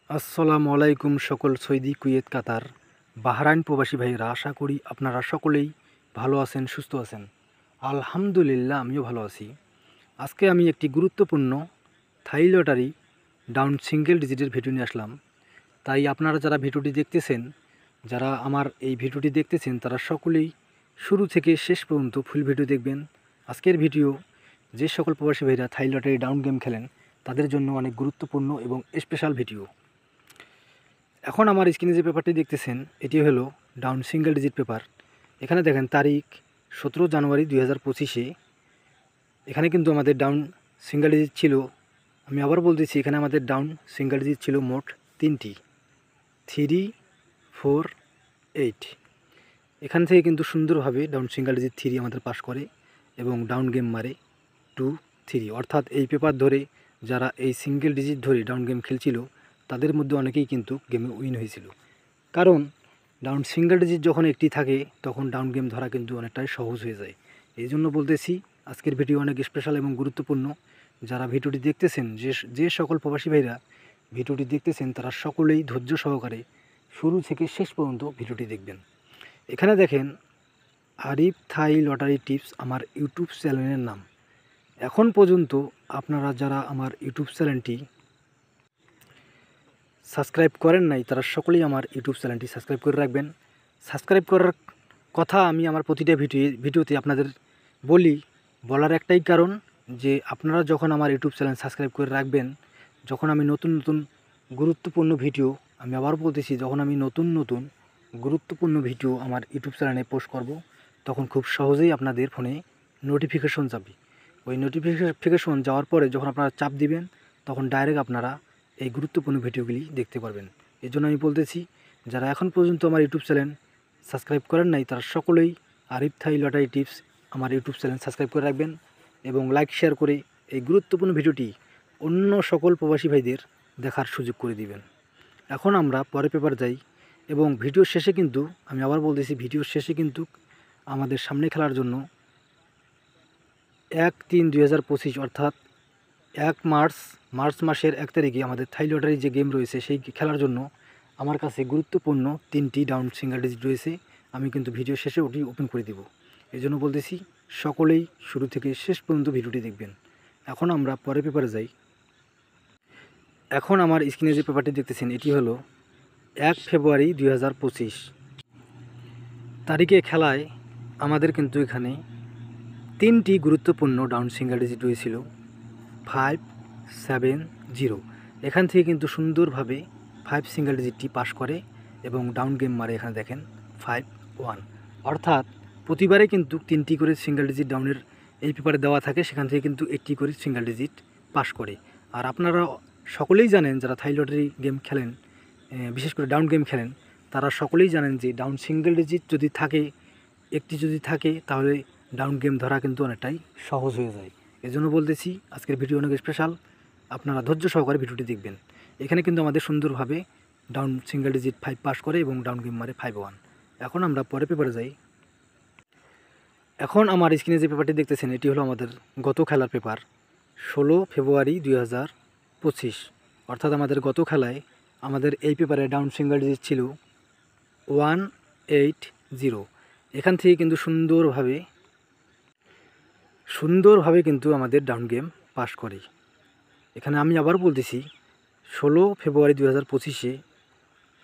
আসসালামু আলাইকুম সকল সৌদি, কুয়েত, কাতার, বাহরাইন প্রবাসী ভাইয়েরা, আশা করি আপনারা সকলেই ভালো আছেন, সুস্থ আছেন। আলহামদুলিল্লাহ, আমিও ভালো আছি। আজকে আমি একটি গুরুত্বপূর্ণ থাই লটারি ডাউন সিঙ্গেল ডিজিটের ভিডিও নিয়ে আসলাম। তাই আপনারা যারা ভিডিওটি দেখতেছেন, যারা আমার এই ভিডিওটি দেখতেছেন, তারা সকলেই শুরু থেকে শেষ পর্যন্ত ফুল ভিডিও দেখবেন। আজকের ভিডিও যে সকল প্রবাসী ভাইরা থাই লটারি ডাউন গেম খেলেন তাদের জন্য অনেক গুরুত্বপূর্ণ এবং স্পেশাল ভিডিও। এখন আমার স্ক্রিনে যে পেপারটি দেখতেছেন এটি হলো ডাউন সিঙ্গেল ডিজিট পেপার। এখানে দেখেন তারিখ 17 জানুয়ারি 2025। এখানে কিন্তু আমাদের ডাউন সিঙ্গেল ডিজিট ছিল, আমি আবার বলতেছি, এখানে আমাদের ডাউন সিঙ্গেল ডিজিট ছিল মোট 3টি, 3, 4, 8। এখান থেকে কিন্তু সুন্দরভাবে ডাউন সিঙ্গেল ডিজিট 3 আমাদের পাস করে এবং ডাউন গেম মারে 2, 3। অর্থাৎ এই পেপার ধরে যারা এই সিঙ্গেল ডিজিট ধরে ডাউন গেম খেলছিল তাদের মধ্যে অনেকেই কিন্তু গেমে উইন হয়েছিল। কারণ ডাউন সিঙ্গেল ডিজিট যখন একটি থাকে তখন ডাউন গেম ধরা কিন্তু অনেকটাই সহজ হয়ে যায়। এই জন্য বলতেছি আজকের ভিডিও অনেক স্পেশাল এবং গুরুত্বপূর্ণ। যারা ভিডিওটি দেখতেছেন, যে সকল প্রবাসী ভাইরা ভিডিওটি দেখতেছেন, তারা সকলেই ধৈর্য সহকারে শুরু থেকে শেষ পর্যন্ত ভিডিওটি দেখবেন। এখানে দেখেন আরিফ থাই লটারি টিপস আমার ইউটিউব চ্যানেলের নাম। এখন পর্যন্ত আপনারা যারা আমার ইউটিউব চ্যানেলটি সাবস্ক্রাইব করেন নাই তারা সকলেই আমার ইউটিউব চ্যানেলটি সাবস্ক্রাইব করে রাখবেন। সাবস্ক্রাইব করার কথা আমি আমার প্রতিটা ভিডিওতে আপনাদের বলার একটাই কারণ, যে আপনারা যখন আমার ইউটিউব চ্যানেল সাবস্ক্রাইব করে রাখবেন, যখন আমি নতুন নতুন গুরুত্বপূর্ণ ভিডিও, আমি আবার বলতেছি, যখন আমি নতুন নতুন গুরুত্বপূর্ণ ভিডিও আমার ইউটিউব চ্যানেলে পোস্ট করব, তখন খুব সহজেই আপনাদের ফোনে নোটিফিকেশন যাবে। ওই নোটিফিকেশন যাওয়ার পরে যখন আপনারা চাপ দিবেন, তখন ডাইরেক্ট আপনারা এই গুরুত্বপূর্ণ ভিডিওগুলি দেখতে পারবেন। এই জন্য আমি বলতেছি, যারা এখন পর্যন্ত আমার ইউটিউব চ্যানেল সাবস্ক্রাইব করেন নাই তারা সকলেই আরিফ থাই লটারি টিপস আমার ইউটিউব চ্যানেল সাবস্ক্রাইব করে রাখবেন এবং লাইক শেয়ার করে এই গুরুত্বপূর্ণ ভিডিওটি অন্য সকল প্রবাসী ভাইদের দেখার সুযোগ করে দিবেন। এখন আমরা পরের পেপার যাই এবং ভিডিওর শেষে কিন্তু, আমি আবার বলতেছি, ভিডিওর শেষে কিন্তু আমাদের সামনে খেলার জন্য 1/3/2025 অর্থাৎ মার্চ মাসের 1 তারিখে আমাদের থাই লটারি যে গেম রয়েছে সেই খেলার জন্য আমার কাছে গুরুত্বপূর্ণ 3টি ডাউন সিঙ্গেল ডিজিট রয়েছে। আমি কিন্তু ভিডিও শেষে ওটি ওপেন করে দিব। এই জন্য বলতেছি সকলেই শুরু থেকে শেষ পর্যন্ত ভিডিওটি দেখবেন। এখন আমরা পরের পেপারে যাই। এখন আমার স্ক্রিনে যে পেপারটি দেখতেছেন এটি হলো 1 ফেব্রুয়ারি 2025 তারিখে খেলায় আমাদের কিন্তু এখানে 3টি গুরুত্বপূর্ণ ডাউন সিঙ্গেল ডিজিট রয়েছিল 5, 7, 0। এখান থেকে কিন্তু সুন্দরভাবে 5 সিঙ্গেল ডিজিটটি পাস করে এবং ডাউন গেম মারে। এখানে দেখেন 5, 1। অর্থাৎ প্রতিবারে কিন্তু 3টি করে সিঙ্গেল ডিজিট ডাউনের এই পেপারে দেওয়া থাকে, সেখান থেকে কিন্তু 8টি করে সিঙ্গেল ডিজিট পাস করে। আর আপনারা সকলেই জানেন, যারা থাই লটারি গেম খেলেন, বিশেষ করে ডাউন গেম খেলেন, তারা সকলেই জানেন যে ডাউন সিঙ্গেল ডিজিট যদি থাকে, একটি যদি থাকে, তাহলে ডাউন গেম ধরা কিন্তু অনেকটাই সহজ হয়ে যায়। এজন্য বলতেছি আজকের ভিডিও অনেক স্পেশাল, আপনারা ধৈর্য সহকারে ভিডিওটি দেখবেন। এখানে কিন্তু আমাদের সুন্দরভাবে ডাউন সিঙ্গেল ডিজিট 5 পাস করে এবং ডাউন গেম মারে 5, 1। এখন আমরা পরের পেপারে যাই। এখন আমার স্ক্রিনে যে পেপারটি দেখতেছেন এটি হলো আমাদের গত খেলার পেপার 16 ফেব্রুয়ারি 2025। অর্থাৎ আমাদের গত খেলায় আমাদের এই পেপারে ডাউন সিঙ্গেল ডিজিট ছিল 180। এখান থেকে কিন্তু সুন্দরভাবে কিন্তু আমাদের ডাউন গেম পাস করে। এখানে আমি আবার বলতেছি 16 ফেব্রুয়ারি 2025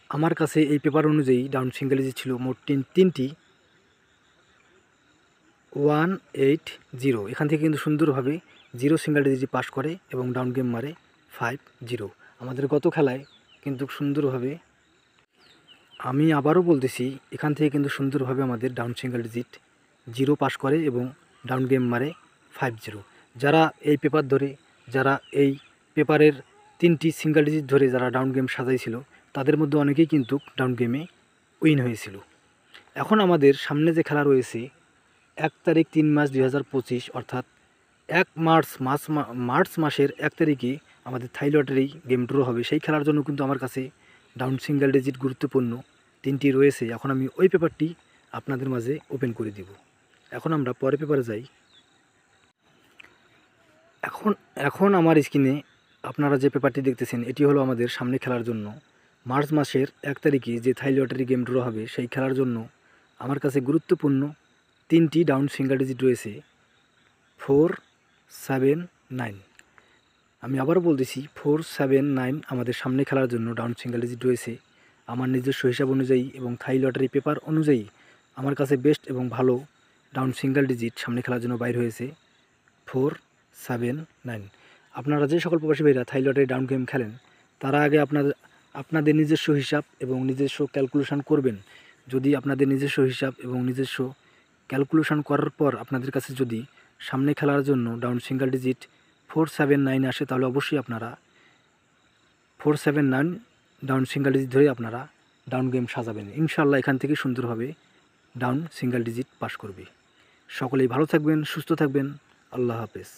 আমার কাছে এই পেপার অনুযায়ী ডাউন সিঙ্গেল ডিজিট ছিল মোট 3টি 180। এখান থেকে কিন্তু সুন্দরভাবে 0 সিঙ্গেল ডিজিট পাস করে এবং ডাউন গেম মারে 5, 0। আমাদের গত খেলায় কিন্তু সুন্দরভাবে, আমি আবারও বলতেছি, এখান থেকে কিন্তু সুন্দরভাবে আমাদের ডাউন সিঙ্গেল ডিজিট 0 পাস করে এবং ডাউন গেম মারে 5, 0। যারা এই পেপার ধরে, যারা এই পেপারের 3টি সিঙ্গেল ডিজিট ধরে যারা ডাউন গেম সাজাইছিল, তাদের মধ্যে অনেকেই কিন্তু ডাউন গেমে উইন হয়েছিল। এখন আমাদের সামনে যে খেলা রয়েছে 1 তারিখ 3 মাস 2025 অর্থাৎ মার্চ মাসের 1 তারিখে আমাদের থাই লটারি গেম ড্র হবে। সেই খেলার জন্য কিন্তু আমার কাছে ডাউন সিঙ্গেল ডিজিট গুরুত্বপূর্ণ 3টি রয়েছে। এখন আমি ওই পেপারটি আপনাদের মাঝে ওপেন করে দিব। এখন আমরা পরের পেপারে যাই। এখন আমার স্ক্রিনে আপনারা যে পেপারটি দেখতেছেন এটি হলো আমাদের সামনে খেলার জন্য মার্চ মাসের 1 তারিখে যে থাই লটারি গেম ড্র হবে সেই খেলার জন্য আমার কাছে গুরুত্বপূর্ণ 3টি ডাউন সিঙ্গেল ডিজিট রয়েছে 4, 7, 9। আমি আবারও বলতেছি 4, 7, 9 আমাদের সামনে খেলার জন্য ডাউন সিঙ্গেল ডিজিট রয়েছে। আমার নিজস্ব হিসাব অনুযায়ী এবং থাই লটারি পেপার অনুযায়ী আমার কাছে বেস্ট এবং ভালো ডাউন সিঙ্গেল ডিজিট সামনে খেলার জন্য বাইর হয়েছে 4, 7, 9। আপনারা যে সকল প্রবাসী ভাইরা থাই লটারি ডাউন গেম খেলেন তারা আগে আপনাদের নিজস্ব হিসাব এবং নিজস্ব ক্যালকুলেশন করবেন। যদি আপনাদের নিজস্ব হিসাব এবং নিজস্ব ক্যালকুলেশন করার পর আপনাদের কাছে যদি সামনে খেলার জন্য ডাউন সিঙ্গেল ডিজিট 4, 7, 9 আসে তাহলে অবশ্যই আপনারা 4, 7, 9 ডাউন সিঙ্গেল ডিজিট ধরে আপনারা ডাউন গেম সাজাবেন। ইনশাআল্লাহ এখান থেকে সুন্দরভাবে ডাউন সিঙ্গেল ডিজিট পাস করবে। সকলেই ভালো থাকবেন, সুস্থ থাকবেন। আল্লাহ হাফেজ।